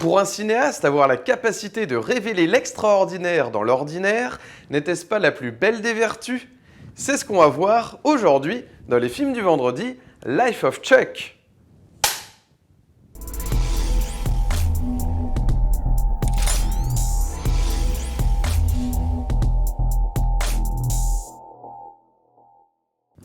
Pour un cinéaste, avoir la capacité de révéler l'extraordinaire dans l'ordinaire, n'était-ce pas la plus belle des vertus? C'est ce qu'on va voir aujourd'hui dans les films du vendredi, Life of Chuck.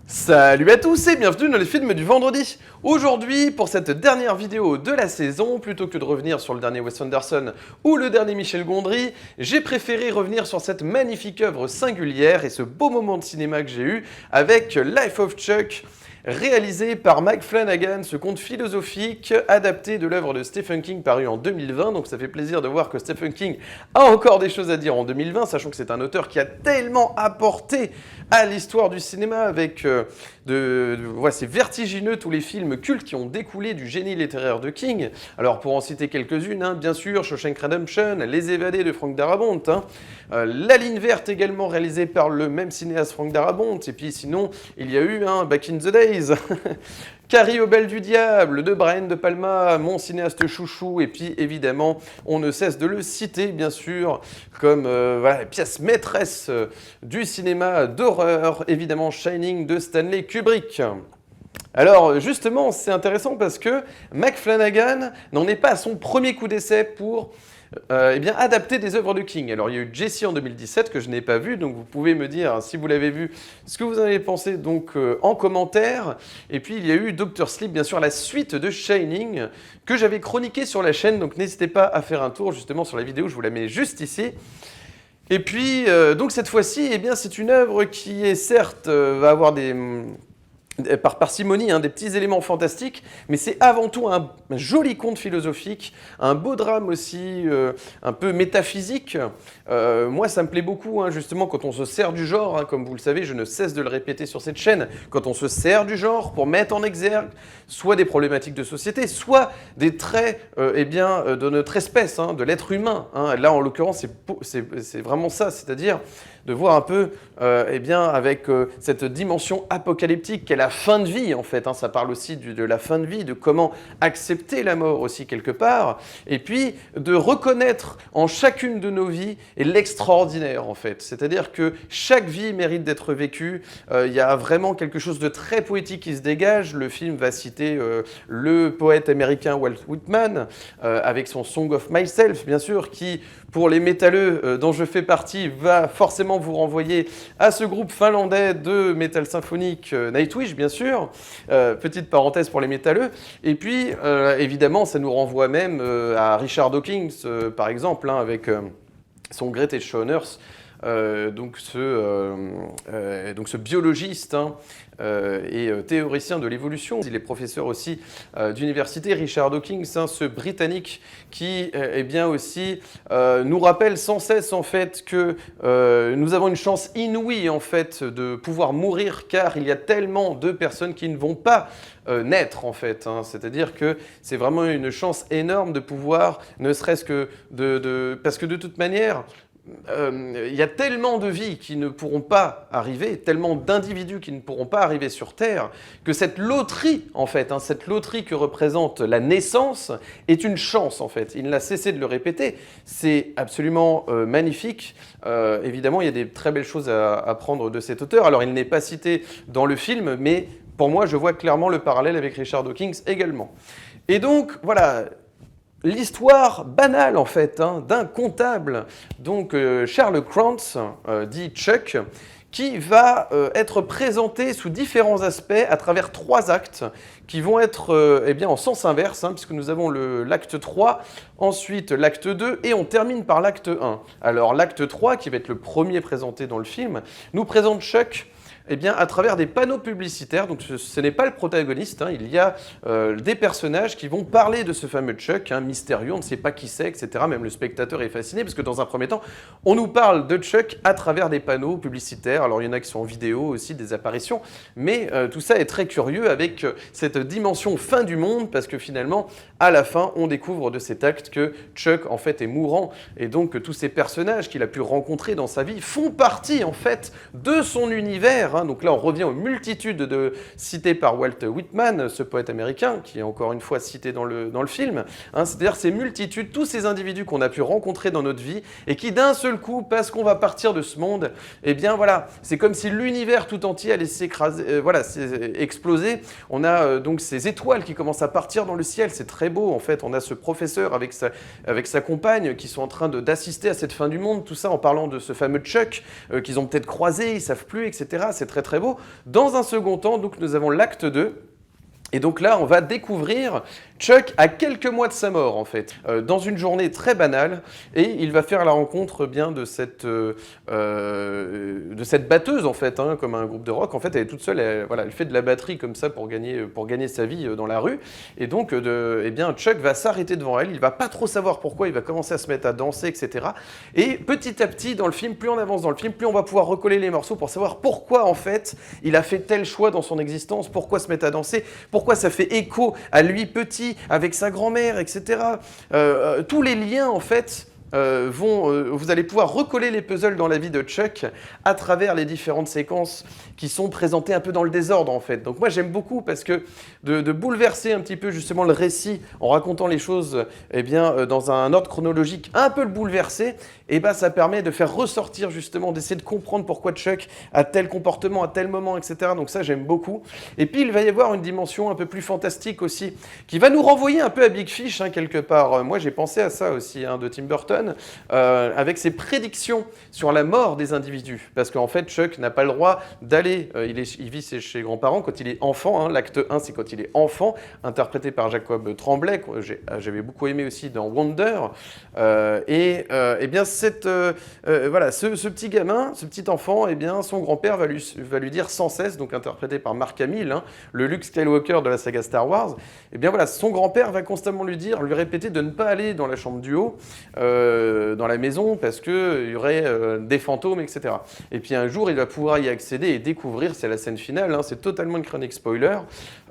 Salut à tous et bienvenue dans les films du vendredi. Aujourd'hui, pour cette dernière vidéo de la saison, plutôt que de revenir sur le dernier Wes Anderson ou le dernier Michel Gondry, j'ai préféré revenir sur cette magnifique œuvre singulière et ce beau moment de cinéma que j'ai eu avec Life of Chuck, réalisé par Mike Flanagan, ce conte philosophique adapté de l'œuvre de Stephen King paru en 2020. Donc ça fait plaisir de voir que Stephen King a encore des choses à dire en 2020, sachant que c'est un auteur qui a tellement apporté à l'histoire du cinéma avec c'est vertigineux tous les films cultes qui ont découlé du génie littéraire de King. Alors pour en citer quelques-unes, bien sûr, Shawshank Redemption, Les Évadés de Frank Darabont, La Ligne Verte également réalisée par le même cinéaste Frank Darabont, et puis sinon il y a eu Back in the Days, Carrie au bal du diable de Brian De Palma, mon cinéaste chouchou, et puis évidemment on ne cesse de le citer bien sûr comme pièce maîtresse du cinéma d'horreur, évidemment Shining de Stanley Kubrick. Alors justement c'est intéressant parce que Mike Flanagan n'en est pas à son premier coup d'essai pour adapter des œuvres de King. Alors il y a eu Jessie en 2017 que je n'ai pas vu, donc vous pouvez me dire si vous l'avez vu ce que vous en avez pensé donc en commentaire. Et puis il y a eu Dr. Sleep, bien sûr la suite de Shining que j'avais chroniqué sur la chaîne, donc n'hésitez pas à faire un tour justement sur la vidéo, je vous la mets juste ici. Et puis donc cette fois-ci, c'est une œuvre qui est certes va avoir par parcimonie, des petits éléments fantastiques, mais c'est avant tout un joli conte philosophique, un beau drame aussi, un peu métaphysique. Moi, ça me plaît beaucoup, justement, quand on se sert du genre, comme vous le savez, je ne cesse de le répéter sur cette chaîne, quand on se sert du genre pour mettre en exergue soit des problématiques de société, soit des traits de notre espèce, de l'être humain. Là, en l'occurrence, c'est vraiment ça, c'est-à-dire de voir un peu avec cette dimension apocalyptique qu'est la fin de vie en fait. Ça parle aussi de la fin de vie, de comment accepter la mort aussi quelque part, et puis de reconnaître en chacune de nos vies l'extraordinaire en fait. C'est-à-dire que chaque vie mérite d'être vécue. Il y a vraiment quelque chose de très poétique qui se dégage. Le film va citer le poète américain Walt Whitman avec son Song of Myself, bien sûr, qui pour les métalleux dont je fais partie va forcément vous renvoyer à ce groupe finlandais de métal symphonique Nightwish, bien sûr. Petite parenthèse pour les métalleux. Et puis, évidemment, ça nous renvoie même à Richard Dawkins, par exemple, avec son Greatest Show on Earth. Donc ce biologiste et théoricien de l'évolution. Il est professeur aussi d'université, Richard Dawkins, ce Britannique qui aussi nous rappelle sans cesse en fait que nous avons une chance inouïe en fait de pouvoir mourir car il y a tellement de personnes qui ne vont pas naître en fait. C'est-à-dire que c'est vraiment une chance énorme de pouvoir, ne serait-ce que parce que de toute manière, il y a tellement de vies qui ne pourront pas arriver, tellement d'individus qui ne pourront pas arriver sur Terre, que cette loterie, en fait, cette loterie que représente la naissance, est une chance, en fait. Il n'a cessé de le répéter. C'est absolument magnifique. Évidemment, il y a des très belles choses à prendre de cet auteur. Alors, il n'est pas cité dans le film, mais pour moi, je vois clairement le parallèle avec Richard Dawkins également. Et donc, voilà. L'histoire banale en fait d'un comptable, donc Charles Krantz, dit Chuck, qui va être présenté sous différents aspects à travers 3 actes qui vont être en sens inverse, puisque nous avons l'acte 3, ensuite l'acte 2 et on termine par l'acte 1. Alors l'acte 3, qui va être le premier présenté dans le film, nous présente Chuck à travers des panneaux publicitaires. Donc ce n'est pas le protagoniste, il y a des personnages qui vont parler de ce fameux Chuck, mystérieux, on ne sait pas qui c'est, etc. Même le spectateur est fasciné, parce que dans un premier temps, on nous parle de Chuck à travers des panneaux publicitaires. Alors il y en a qui sont en vidéo aussi, des apparitions, mais tout ça est très curieux avec cette dimension fin du monde, parce que finalement, à la fin, on découvre de cet acte que Chuck, en fait, est mourant, et donc tous ces personnages qu'il a pu rencontrer dans sa vie font partie, en fait, de son univers, hein. Donc là, on revient aux multitudes citées par Walt Whitman, ce poète américain, qui est encore une fois cité dans le film, hein. C'est-à-dire ces multitudes, tous ces individus qu'on a pu rencontrer dans notre vie et qui d'un seul coup, parce qu'on va partir de ce monde, eh bien voilà, c'est comme si l'univers tout entier allait s'écraser, voilà, exploser. On a donc ces étoiles qui commencent à partir dans le ciel, c'est très beau en fait. On a ce professeur avec sa compagne qui sont en train d'assister à cette fin du monde, tout ça en parlant de ce fameux Chuck qu'ils ont peut-être croisé, ils savent plus, etc. C'est très très beau. Dans un second temps, donc nous avons l'acte 2. Et donc là, on va découvrir Chuck à quelques mois de sa mort, en fait, dans une journée très banale, et il va faire la rencontre bien de cette batteuse, en fait, hein, comme un groupe de rock. En fait, elle est toute seule, elle fait de la batterie comme ça pour gagner sa vie dans la rue. Et donc, eh bien, Chuck va s'arrêter devant elle, il va pas trop savoir pourquoi, il va commencer à se mettre à danser, etc. Et petit à petit, dans le film, plus on avance dans le film, plus on va pouvoir recoller les morceaux pour savoir pourquoi, en fait, il a fait tel choix dans son existence, pourquoi se mettre à danser, pourquoi ça fait écho à lui petit, avec sa grand-mère, etc. Tous les liens, en fait, vous allez pouvoir recoller les puzzles dans la vie de Chuck à travers les différentes séquences qui sont présentées un peu dans le désordre, en fait. Donc moi, j'aime beaucoup parce que de bouleverser un petit peu justement le récit en racontant les choses eh bien, dans un ordre chronologique un peu le bouleverser, eh ben, ça permet de faire ressortir justement, d'essayer de comprendre pourquoi Chuck a tel comportement à tel moment, etc. Donc ça, j'aime beaucoup. Et puis, il va y avoir une dimension un peu plus fantastique aussi, qui va nous renvoyer un peu à Big Fish, hein, quelque part. Moi, j'ai pensé à ça aussi, hein, de Tim Burton, avec ses prédictions sur la mort des individus. Parce qu'en fait, Chuck n'a pas le droit d'aller, il vit chez ses grands-parents quand il est enfant, hein. L'acte 1, c'est quand il est enfant, interprété par Jacob Tremblay, j'avais beaucoup aimé aussi dans Wonder. Et bien, voilà, ce petit gamin, ce petit enfant, eh bien, son grand-père va lui dire sans cesse, donc interprété par Mark Hamill, hein, le Luke Skywalker de la saga Star Wars, eh bien voilà, son grand-père va constamment lui répéter de ne pas aller dans la chambre du haut, dans la maison, parce qu'il y aurait des fantômes, etc. Et puis un jour, il va pouvoir y accéder et découvrir, c'est la scène finale, hein, c'est totalement une chronique spoiler,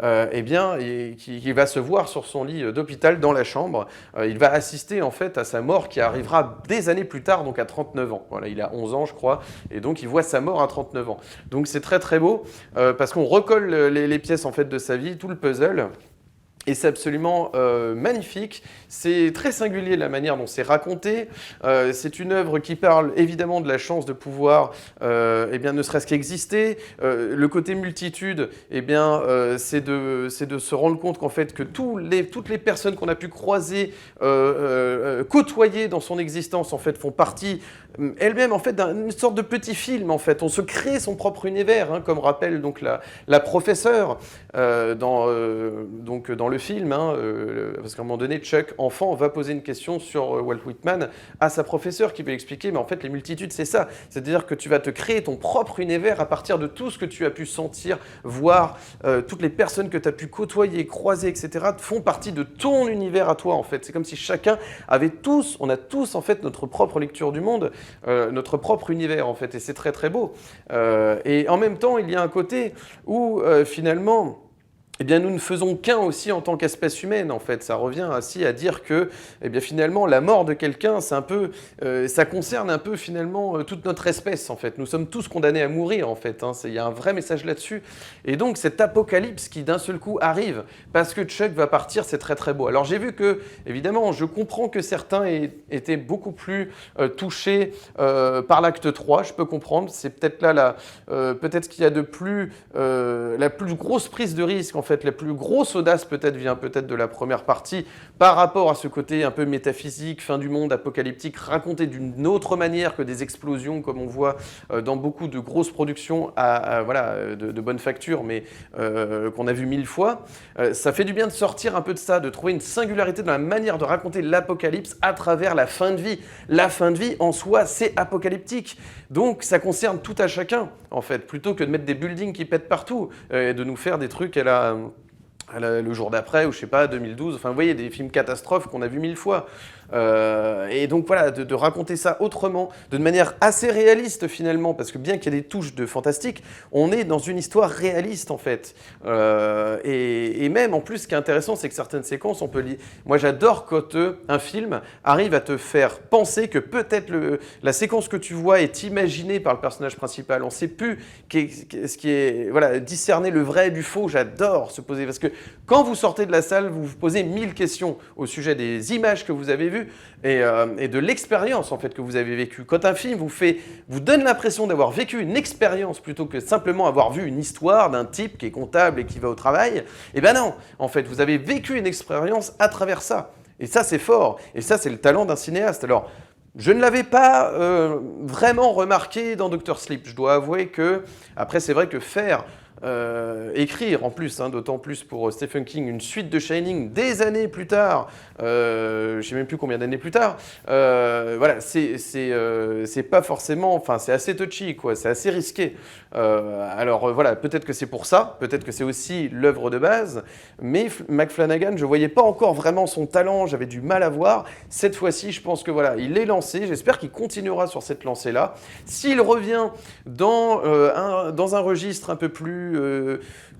eh bien, il va se voir sur son lit d'hôpital dans la chambre, il va assister en fait à sa mort qui arrivera des années plus tard, donc à 39 ans. Voilà, il a 11 ans, je crois, et donc il voit sa mort à 39 ans. Donc c'est très très beau, parce qu'on recolle les pièces en fait de sa vie, tout le puzzle. Et c'est absolument magnifique, c'est très singulier la manière dont c'est raconté, c'est une œuvre qui parle évidemment de la chance de pouvoir, eh bien, ne serait-ce qu'exister, le côté multitude, eh bien, c'est de se rendre compte qu'en fait que toutes les personnes qu'on a pu croiser, côtoyer dans son existence, en fait, font partie elles-mêmes en fait d'une sorte de petit film, en fait. On se crée son propre univers, hein, comme rappelle donc la professeure dans le film, hein, parce qu'à un moment donné, Chuck, enfant, va poser une question sur Walt Whitman à sa professeure qui va expliquer, mais en fait, les multitudes, c'est ça. C'est-à-dire que tu vas te créer ton propre univers à partir de tout ce que tu as pu sentir, voir, toutes les personnes que tu as pu côtoyer, croiser, etc., font partie de ton univers à toi, en fait. C'est comme si chacun on a tous, en fait, notre propre lecture du monde, notre propre univers, en fait, et c'est très, très beau. Et en même temps, il y a un côté où, finalement, eh bien, nous ne faisons qu'un aussi en tant qu'espèce humaine, en fait. Ça revient ainsi à dire que, eh bien, finalement, la mort de quelqu'un, c'est un peu, ça concerne un peu, finalement, toute notre espèce, en fait. Nous sommes tous condamnés à mourir, en fait, hein. Il y a un vrai message là-dessus. Et donc, cet apocalypse qui, d'un seul coup, arrive, parce que Chuck va partir, c'est très, très beau. Alors, j'ai vu que, évidemment, je comprends que certains étaient beaucoup plus touchés par l'acte 3, je peux comprendre. C'est peut-être là, peut-être ce qu'il y a de plus, la plus grosse prise de risque, en fait, la plus grosse audace peut-être vient peut-être de la première partie par rapport à ce côté un peu métaphysique, fin du monde, apocalyptique, raconté d'une autre manière que des explosions comme on voit dans beaucoup de grosses productions voilà, de bonne facture, mais qu'on a vu 1000 fois. Ça fait du bien de sortir un peu de ça, de trouver une singularité dans la manière de raconter l'apocalypse à travers la fin de vie. La fin de vie, en soi, c'est apocalyptique. Donc, ça concerne tout à chacun, en fait, plutôt que de mettre des buildings qui pètent partout et de nous faire des trucs le jour d'après, ou je sais pas, 2012, enfin vous voyez, des films catastrophes qu'on a vus 1000 fois. Et donc voilà, de raconter ça autrement, de manière assez réaliste finalement, parce que bien qu'il y ait des touches de fantastique, on est dans une histoire réaliste en fait. Et même en plus, ce qui est intéressant, c'est que certaines séquences, on peut lire. Moi, j'adore quand un film arrive à te faire penser que peut-être la séquence que tu vois est imaginée par le personnage principal. On ne sait plus ce qui est, voilà, discerner le vrai du faux. J'adore se poser parce que quand vous sortez de la salle, vous vous posez 1000 questions au sujet des images que vous avez vues et de l'expérience en fait que vous avez vécue. Quand un film vous donne l'impression d'avoir vécu une expérience plutôt que simplement avoir vu une histoire d'un type qui est comptable et qui va au travail, eh ben non, en fait, vous avez vécu une expérience à travers ça. Et ça, c'est fort. Et ça, c'est le talent d'un cinéaste. Alors, je ne l'avais pas vraiment remarqué dans Dr. Sleep. Je dois avouer que, après, c'est vrai que écrire en plus, hein, d'autant plus pour Stephen King, une suite de Shining des années plus tard, je ne sais même plus combien d'années plus tard, voilà, c'est pas forcément, enfin c'est assez touchy, quoi, c'est assez risqué. Alors voilà, peut-être que c'est pour ça, peut-être que c'est aussi l'œuvre de base, mais McFlanagan, je ne voyais pas encore vraiment son talent, j'avais du mal à voir. Cette fois-ci, je pense que voilà, il est lancé, j'espère qu'il continuera sur cette lancée-là. S'il revient dans un registre un peu plus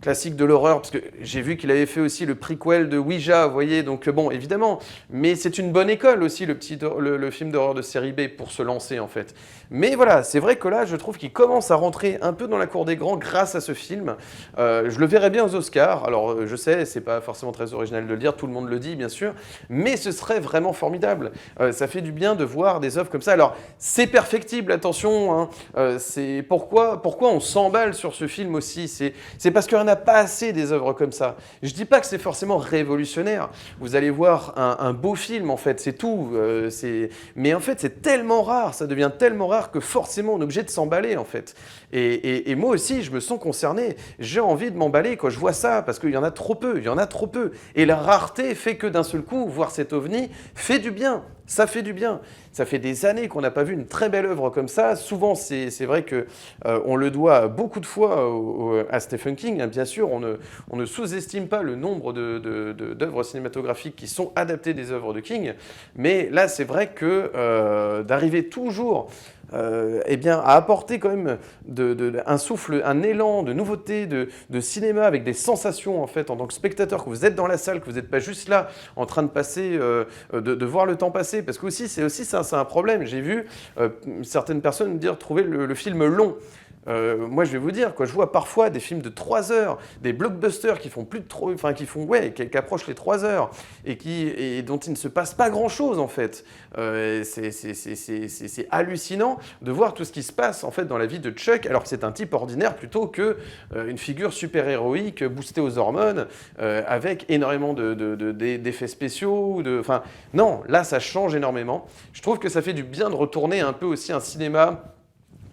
classique de l'horreur, parce que j'ai vu qu'il avait fait aussi le prequel de Ouija, vous voyez, donc bon, évidemment, mais c'est une bonne école aussi, le film d'horreur de série B pour se lancer, en fait. Mais voilà, c'est vrai que là, je trouve qu'il commence à rentrer un peu dans la cour des grands grâce à ce film. Je le verrais bien aux Oscars, alors je sais, c'est pas forcément très original de le dire, tout le monde le dit, bien sûr, mais ce serait vraiment formidable. Ça fait du bien de voir des œuvres comme ça. Alors, c'est perfectible, attention, hein, c'est pourquoi on s'emballe sur ce film aussi, c'est parce qu'il n'y en a pas assez des œuvres comme ça. Je ne dis pas que c'est forcément révolutionnaire. Vous allez voir un beau film, en fait, c'est tout. Mais en fait, c'est tellement rare, ça devient tellement rare que forcément, on est obligé de s'emballer, en fait. Et moi aussi, je me sens concerné. J'ai envie de m'emballer quand je vois ça, parce qu'il y en a trop peu, il y en a trop peu. Et la rareté fait que d'un seul coup, voir cet ovni fait du bien. Ça fait du bien. Ça fait des années qu'on n'a pas vu une très belle œuvre comme ça. Souvent, c'est vrai qu'on le doit beaucoup de fois à Stephen King. Hein, bien sûr, on ne sous-estime pas le nombre d'œuvres cinématographiques qui sont adaptées des œuvres de King. Mais là, c'est vrai que d'arriver toujours eh bien, à apporter quand même un souffle, un élan de nouveauté, de cinéma avec des sensations en fait en tant que spectateur, que vous êtes dans la salle, que vous n'êtes pas juste là en train de passer, de voir le temps passer, parce que c'est aussi ça, c'est un problème. J'ai vu certaines personnes me dire trouver le film long. Moi, je vais vous dire, je vois parfois des films de 3 heures, des blockbusters qui font plus de qui approchent les 3 heures et dont il ne se passe pas grand-chose en fait. C'est hallucinant de voir tout ce qui se passe en fait dans la vie de Chuck, alors que c'est un type ordinaire plutôt que une figure super-héroïque boostée aux hormones avec énormément d'effets spéciaux. Enfin, non, là, ça change énormément. Je trouve que ça fait du bien de retourner un peu aussi un cinéma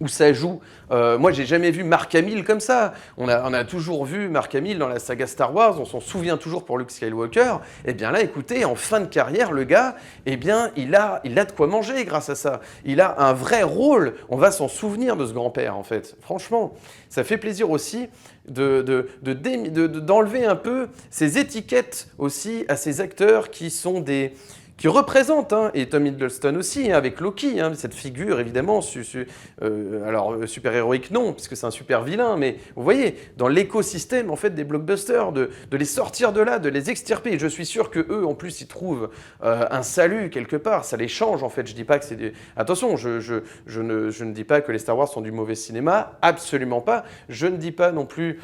où ça joue. Moi, j'ai jamais vu Mark Hamill comme ça. On a toujours vu Mark Hamill dans la saga Star Wars, on s'en souvient toujours pour Luke Skywalker. Eh bien là, écoutez, en fin de carrière, le gars, eh bien, il a de quoi manger grâce à ça. Il a un vrai rôle. On va s'en souvenir de ce grand-père, en fait. Franchement, ça fait plaisir aussi d'enlever un peu ces étiquettes aussi à ces acteurs qui représente, hein, et Tom Hiddleston aussi, hein, avec Loki, hein, cette figure évidemment, alors super-héroïque non, puisque c'est un super-vilain, mais vous voyez, dans l'écosystème en fait des blockbusters, de les sortir de là, de les extirper, je suis sûr que eux en plus ils trouvent un salut quelque part, ça les change en fait, je dis pas que c'est Attention, je ne dis pas que les Star Wars sont du mauvais cinéma, absolument pas, je ne dis pas non plus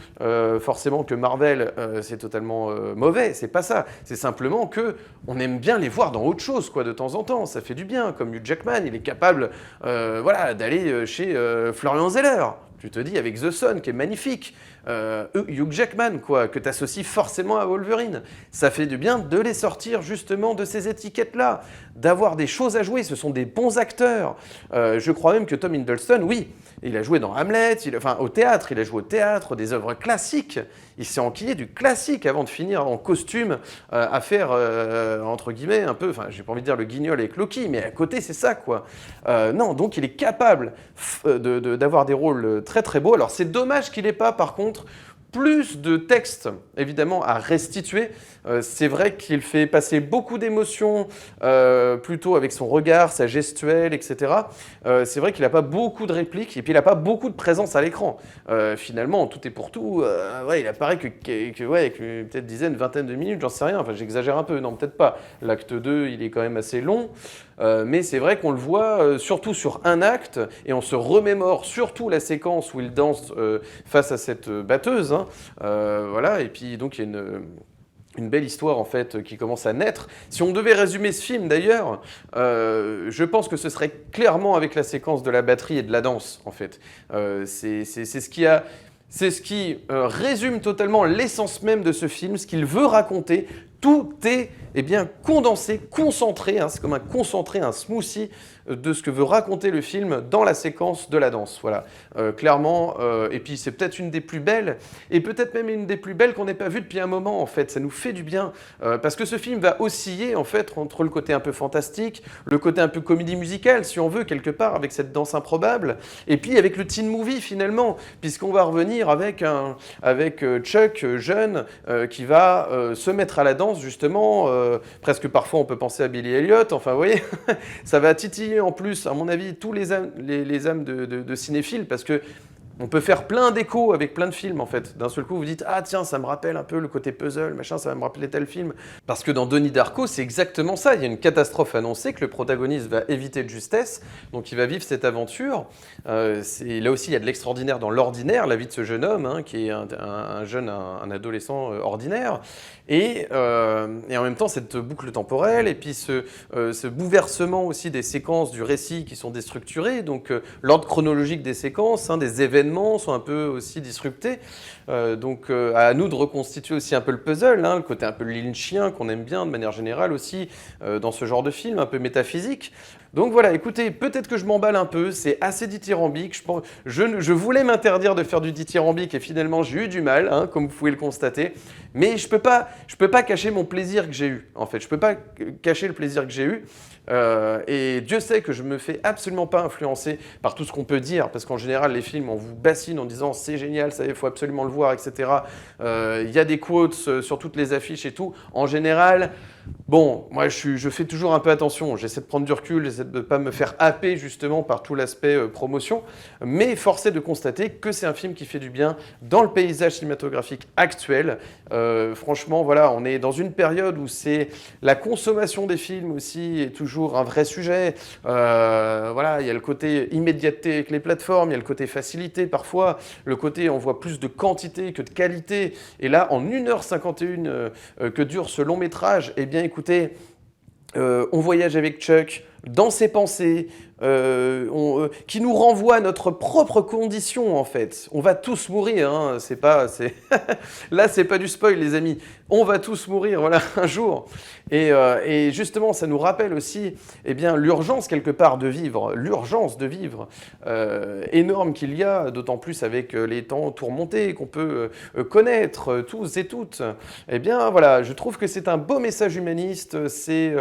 forcément que Marvel c'est totalement mauvais, c'est pas ça, c'est simplement que on aime bien les voir dans autre chose, de temps en temps, ça fait du bien, comme Hugh Jackman, il est capable d'aller chez Florian Zeller, tu te dis, avec The Sun, qui est magnifique, Hugh Jackman, que tu associes forcément à Wolverine, ça fait du bien de les sortir justement de ces étiquettes-là, d'avoir des choses à jouer, ce sont des bons acteurs, je crois même que Tom Hiddleston, oui, il a joué dans Hamlet, au théâtre, il a joué au théâtre, des œuvres classiques, il s'est enquillé du classique avant de finir en costume à faire, entre guillemets, un peu, j'ai pas envie de dire le guignol avec Loki, mais à côté, c'est ça, non, donc il est capable d'avoir des rôles très très beaux. Alors c'est dommage qu'il n'ait pas, par contre, plus de texte, évidemment, à restituer. C'est vrai qu'il fait passer beaucoup d'émotions, plutôt avec son regard, sa gestuelle, etc. C'est vrai qu'il n'a pas beaucoup de répliques, et puis il n'a pas beaucoup de présence à l'écran. Finalement, tout est pour tout. Ouais, il apparaît ouais, que peut-être dizaine, vingtaine de minutes, j'en sais rien. Enfin, j'exagère un peu, non, peut-être pas. L'acte 2, il est quand même assez long. Mais c'est vrai qu'on le voit surtout sur un acte, et on se remémore surtout la séquence où il danse face à cette batteuse. Hein. Voilà, et puis donc il y a une belle histoire en fait qui commence à naître. Si on devait résumer ce film d'ailleurs, je pense que ce serait clairement avec la séquence de la batterie et de la danse en fait. C'est ce qui résume totalement l'essence même de ce film, ce qu'il veut raconter. Tout est bien, condensé, concentré, hein, c'est comme un concentré, un smoothie de ce que veut raconter le film dans la séquence de la danse. Voilà, clairement, et puis c'est peut-être une des plus belles, et peut-être même une des plus belles qu'on n'ait pas vues depuis un moment, en fait. Ça nous fait du bien, parce que ce film va osciller, en fait, entre le côté un peu fantastique, le côté un peu comédie musicale, si on veut, quelque part, avec cette danse improbable, et puis avec le teen movie, finalement, puisqu'on va revenir avec Chuck, jeune, qui va se mettre à la danse, justement, presque parfois on peut penser à Billy Elliot, enfin vous voyez, ça va titiller en plus, à mon avis, tous les âmes de cinéphiles, parce que on peut faire plein d'échos avec plein de films en fait. D'un seul coup, vous dites « Ah tiens, ça me rappelle un peu le côté puzzle, machin, ça va me rappeler tel film. » Parce que dans Donnie Darko, c'est exactement ça. Il y a une catastrophe annoncée que le protagoniste va éviter de justesse, donc il va vivre cette aventure. Là aussi, il y a de l'extraordinaire dans l'ordinaire, la vie de ce jeune homme, hein, qui est un adolescent ordinaire. Et en même temps, cette boucle temporelle, et puis ce bouleversement aussi des séquences du récit qui sont déstructurées, donc l'ordre chronologique des séquences, hein, des événements sont un peu aussi disruptés. Donc à nous de reconstituer aussi un peu le puzzle, hein, le côté un peu lynchien qu'on aime bien de manière générale aussi dans ce genre de film, un peu métaphysique. Donc voilà, écoutez, peut-être que je m'emballe un peu, c'est assez dithyrambique. Je voulais m'interdire de faire du dithyrambique et finalement j'ai eu du mal, hein, comme vous pouvez le constater. Mais je peux pas cacher mon plaisir que j'ai eu, en fait. Je peux pas cacher le plaisir que j'ai eu. Et Dieu sait que je me fais absolument pas influencer par tout ce qu'on peut dire, parce qu'en général, les films, on vous bassine en disant c'est génial, ça, il faut absolument le voir, etc. Il y a des quotes sur toutes les affiches et tout. En général, bon, moi je fais toujours un peu attention, j'essaie de prendre du recul, j'essaie de ne pas me faire happer justement par tout l'aspect promotion, mais force est de constater que c'est un film qui fait du bien dans le paysage cinématographique actuel. Franchement, voilà, on est dans une période où c'est la consommation des films aussi est toujours un vrai sujet. Voilà, il y a le côté immédiateté avec les plateformes, il y a le côté facilité parfois, le côté on voit plus de quantité que de qualité. Et là, en 1h51 que dure ce long métrage, eh bien écoutez, on voyage avec Chuck dans ses pensées, qui nous renvoie à notre propre condition en fait. On va tous mourir, hein. Là c'est pas du spoil les amis, on va tous mourir, voilà, un jour. Et justement ça nous rappelle aussi eh bien, l'urgence quelque part de vivre, énorme qu'il y a, d'autant plus avec les temps tourmentés qu'on peut connaître tous et toutes. Eh bien voilà, je trouve que c'est un beau message humaniste, c'est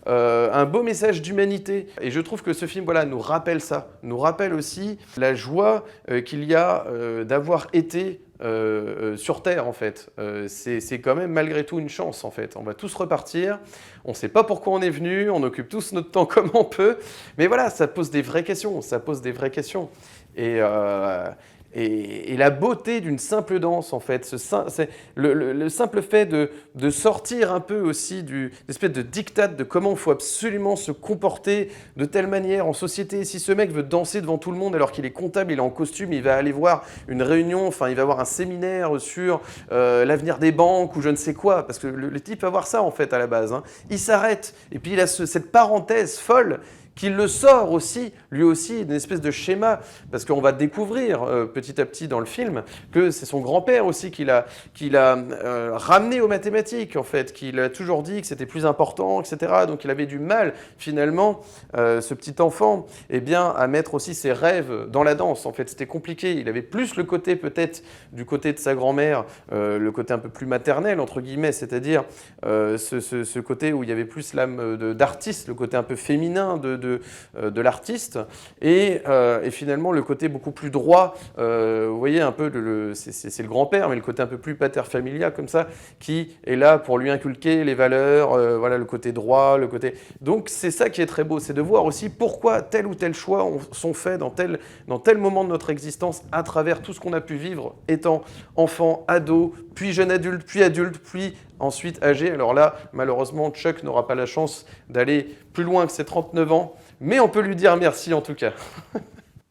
un beau message d'humanité. Et je trouve que ce film voilà, nous rappelle ça, nous rappelle aussi la joie qu'il y a d'avoir été sur Terre en fait. C'est quand même malgré tout une chance en fait. On va tous repartir, on ne sait pas pourquoi on est venu, on occupe tous notre temps comme on peut, mais voilà, ça pose des vraies questions, Et la beauté d'une simple danse, en fait, le simple fait de sortir un peu aussi d'une espèce de diktat de comment il faut absolument se comporter de telle manière en société. Si ce mec veut danser devant tout le monde alors qu'il est comptable, il est en costume, il va aller voir une réunion, enfin il va avoir un séminaire sur l'avenir des banques ou je ne sais quoi, parce que le type va voir ça en fait à la base. Hein. Il s'arrête et puis il a cette parenthèse folle qu'il le sort aussi, lui aussi, d'une espèce de schéma, parce qu'on va découvrir petit à petit dans le film que c'est son grand-père aussi qui l'a ramené aux mathématiques, en fait, qu'il a toujours dit que c'était plus important, etc. Donc il avait du mal, finalement, ce petit enfant, eh bien, à mettre aussi ses rêves dans la danse. En fait, c'était compliqué. Il avait plus le côté, peut-être, du côté de sa grand-mère, le côté un peu plus maternel, entre guillemets, c'est-à-dire ce côté où il y avait plus l'âme d'artiste, le côté un peu féminin de de l'artiste, et finalement le côté beaucoup plus droit, vous voyez un peu, c'est le grand-père, mais le côté un peu plus pater familia comme ça, qui est là pour lui inculquer les valeurs, voilà, le côté droit, le côté... Donc c'est ça qui est très beau, c'est de voir aussi pourquoi tel ou tel choix sont faits dans tel moment de notre existence, à travers tout ce qu'on a pu vivre, étant enfant, ado, puis jeune adulte, puis ensuite âgé. Alors là, malheureusement, Chuck n'aura pas la chance d'aller plus loin que ses 39 ans, mais on peut lui dire merci en tout cas.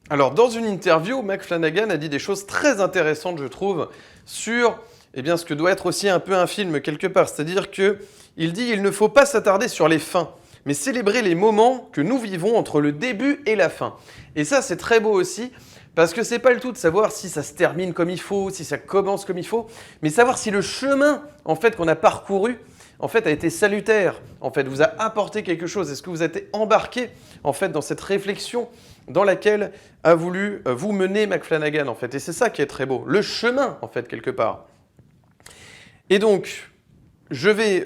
Alors, dans une interview, Mike Flanagan a dit des choses très intéressantes, je trouve, sur ce que doit être aussi un peu un film quelque part. C'est-à-dire qu'il dit « Il ne faut pas s'attarder sur les fins, mais célébrer les moments que nous vivons entre le début et la fin. » Et ça, c'est très beau aussi, parce que c'est pas le tout de savoir si ça se termine comme il faut, si ça commence comme il faut, mais savoir si le chemin, en fait, qu'on a parcouru, en fait, a été salutaire, en fait, vous a apporté quelque chose. Est-ce que vous êtes embarqué, en fait, dans cette réflexion dans laquelle a voulu vous mener Mike Flanagan, en fait. Et c'est ça qui est très beau, le chemin, en fait, quelque part. Et donc, je vais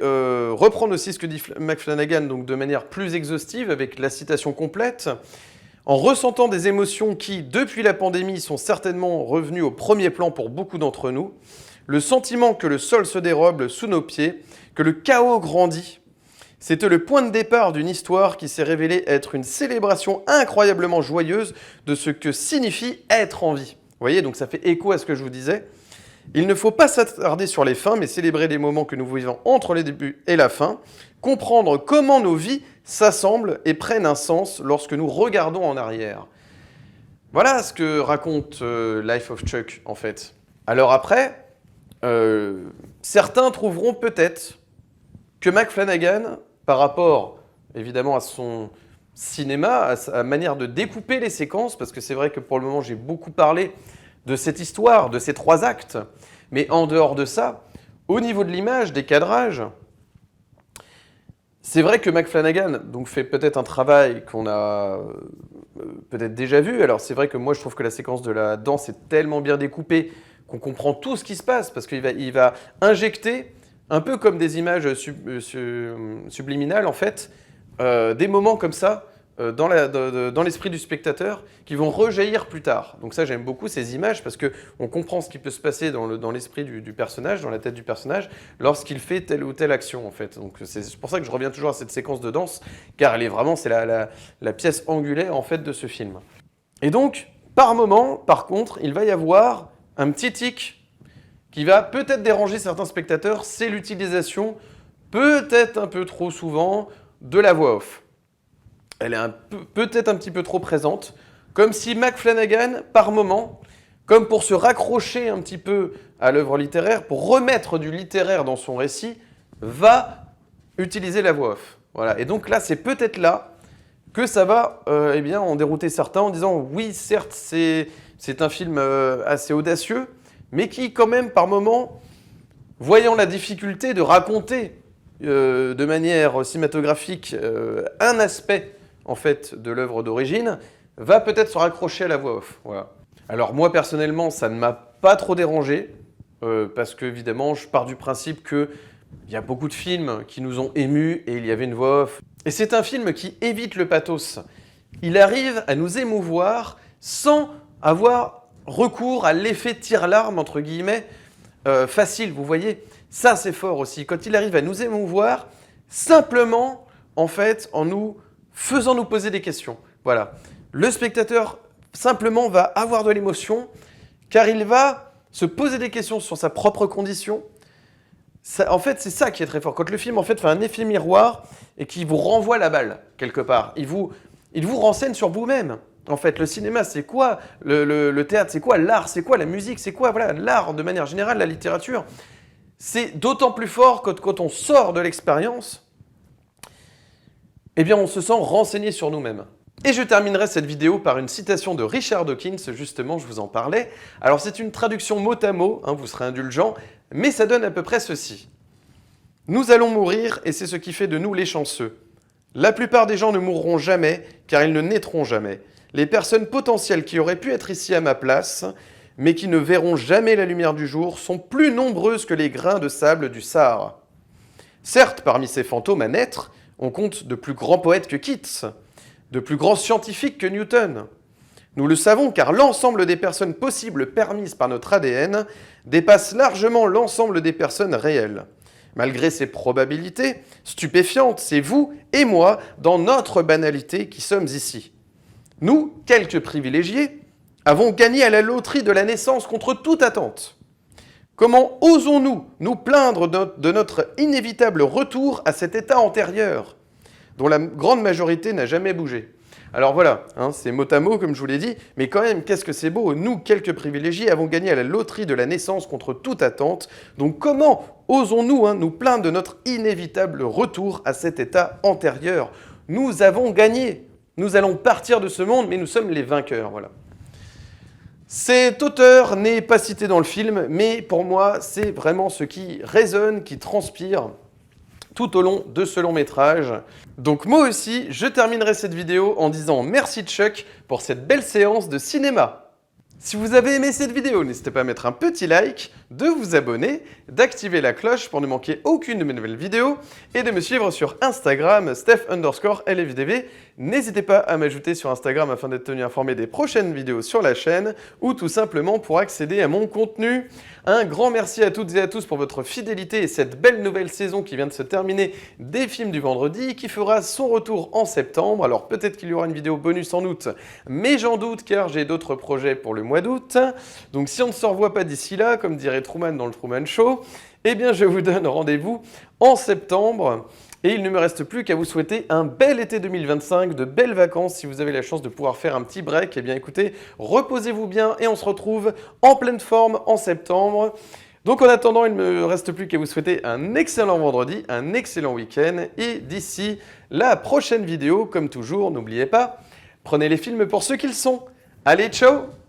reprendre aussi ce que dit Mike Flanagan, donc de manière plus exhaustive, avec la citation complète. En ressentant des émotions qui, depuis la pandémie, sont certainement revenues au premier plan pour beaucoup d'entre nous, le sentiment que le sol se dérobe sous nos pieds, que le chaos grandit, c'était le point de départ d'une histoire qui s'est révélée être une célébration incroyablement joyeuse de ce que signifie être en vie. Vous voyez, donc ça fait écho à ce que je vous disais. Il ne faut pas s'attarder sur les fins, mais célébrer les moments que nous vivons entre le début et la fin, comprendre comment nos vies s'assemblent et prennent un sens lorsque nous regardons en arrière. Voilà ce que raconte Life of Chuck, en fait. Alors après, certains trouveront peut-être que Mike Flanagan, par rapport évidemment à son cinéma, à sa manière de découper les séquences, parce que c'est vrai que pour le moment j'ai beaucoup parlé de cette histoire, de ces 3 actes, mais en dehors de ça, au niveau de l'image, des cadrages, c'est vrai que Mike Flanagan donc, fait peut-être un travail qu'on a peut-être déjà vu. Alors c'est vrai que moi je trouve que la séquence de la danse est tellement bien découpée qu'on comprend tout ce qui se passe, parce qu'il va injecter, un peu comme des images subliminales en fait, des moments comme ça, dans l'esprit du spectateur qui vont rejaillir plus tard. Donc ça, j'aime beaucoup ces images parce qu'on comprend ce qui peut se passer dans l'esprit du personnage, dans la tête du personnage, lorsqu'il fait telle ou telle action, en fait. Donc c'est pour ça que je reviens toujours à cette séquence de danse, car elle est vraiment, c'est la pièce angulaire, en fait, de ce film. Et donc, par moment, par contre, il va y avoir un petit tic qui va peut-être déranger certains spectateurs, c'est l'utilisation, peut-être un peu trop souvent, de la voix off. Elle est peut-être un petit peu trop présente, comme si Mike Flanagan, par moment, comme pour se raccrocher un petit peu à l'œuvre littéraire, pour remettre du littéraire dans son récit, va utiliser la voix off. Voilà. Et donc là, c'est peut-être là que ça va en dérouter certains en disant « oui, certes, c'est un film assez audacieux », mais qui, quand même, par moment, voyant la difficulté de raconter de manière cinématographique un aspect en fait, de l'œuvre d'origine, va peut-être se raccrocher à la voix off. Voilà. Alors moi, personnellement, ça ne m'a pas trop dérangé, parce qu'évidemment, je pars du principe qu'il y a beaucoup de films qui nous ont émus et il y avait une voix off. Et c'est un film qui évite le pathos. Il arrive à nous émouvoir sans avoir recours à l'effet tire-larme, entre guillemets, facile, vous voyez. Ça, c'est fort aussi. Quand il arrive à nous émouvoir, simplement, en fait, en nous faisant nous poser des questions. Voilà. Le spectateur, simplement, va avoir de l'émotion, car il va se poser des questions sur sa propre condition. Ça, en fait, c'est ça qui est très fort. Quand le film, en fait, fait un effet miroir et qui vous renvoie la balle, quelque part. Il vous renseigne sur vous-même. En fait, le cinéma, c'est quoi? Le théâtre, c'est quoi? L'art, c'est quoi? La musique, c'est quoi? Voilà, l'art, de manière générale, la littérature. C'est d'autant plus fort que quand on sort de l'expérience, eh bien, on se sent renseigné sur nous-mêmes. Et je terminerai cette vidéo par une citation de Richard Dawkins, justement, je vous en parlais. Alors, c'est une traduction mot à mot, vous serez indulgents, mais ça donne à peu près ceci. « Nous allons mourir, et c'est ce qui fait de nous les chanceux. La plupart des gens ne mourront jamais, car ils ne naîtront jamais. Les personnes potentielles qui auraient pu être ici à ma place, mais qui ne verront jamais la lumière du jour, sont plus nombreuses que les grains de sable du Sahara. Certes, parmi ces fantômes à naître, on compte de plus grands poètes que Keats. de plus grands scientifiques que Newton. Nous le savons car l'ensemble des personnes possibles permises par notre ADN dépasse largement l'ensemble des personnes réelles. Malgré ces probabilités stupéfiantes, c'est vous et moi, dans notre banalité, qui sommes ici. Nous, quelques privilégiés, avons gagné à la loterie de la naissance contre toute attente. Comment osons-nous nous plaindre de notre inévitable retour à cet état antérieur, dont la grande majorité n'a jamais bougé? Alors voilà, c'est mot à mot comme je vous l'ai dit, mais quand même, qu'est-ce que c'est beau, nous, quelques privilégiés, avons gagné à la loterie de la naissance contre toute attente. Donc comment osons-nous nous plaindre de notre inévitable retour à cet état antérieur? Nous avons gagné, nous allons partir de ce monde, mais nous sommes les vainqueurs, voilà. Cet auteur n'est pas cité dans le film, mais pour moi, c'est vraiment ce qui résonne, qui transpire tout au long de ce long métrage. Donc moi aussi, je terminerai cette vidéo en disant merci Chuck pour cette belle séance de cinéma. Si vous avez aimé cette vidéo, n'hésitez pas à mettre un petit like, de vous abonner, d'activer la cloche pour ne manquer aucune de mes nouvelles vidéos et de me suivre sur Instagram, Steph_LFDV. N'hésitez pas à m'ajouter sur Instagram afin d'être tenu informé des prochaines vidéos sur la chaîne ou tout simplement pour accéder à mon contenu. Un grand merci à toutes et à tous pour votre fidélité et cette belle nouvelle saison qui vient de se terminer des films du vendredi qui fera son retour en septembre. Alors peut-être qu'il y aura une vidéo bonus en août, mais j'en doute car j'ai d'autres projets pour le mois d'août. Donc si on ne se revoit pas d'ici là, comme dirait Truman dans le Truman Show, eh bien je vous donne rendez-vous en septembre. Et il ne me reste plus qu'à vous souhaiter un bel été 2025, de belles vacances si vous avez la chance de pouvoir faire un petit break. Eh bien écoutez, reposez-vous bien et on se retrouve en pleine forme en septembre. Donc en attendant, il ne me reste plus qu'à vous souhaiter un excellent vendredi, un excellent week-end. Et d'ici la prochaine vidéo, comme toujours, n'oubliez pas, prenez les films pour ce qu'ils sont. Allez, ciao!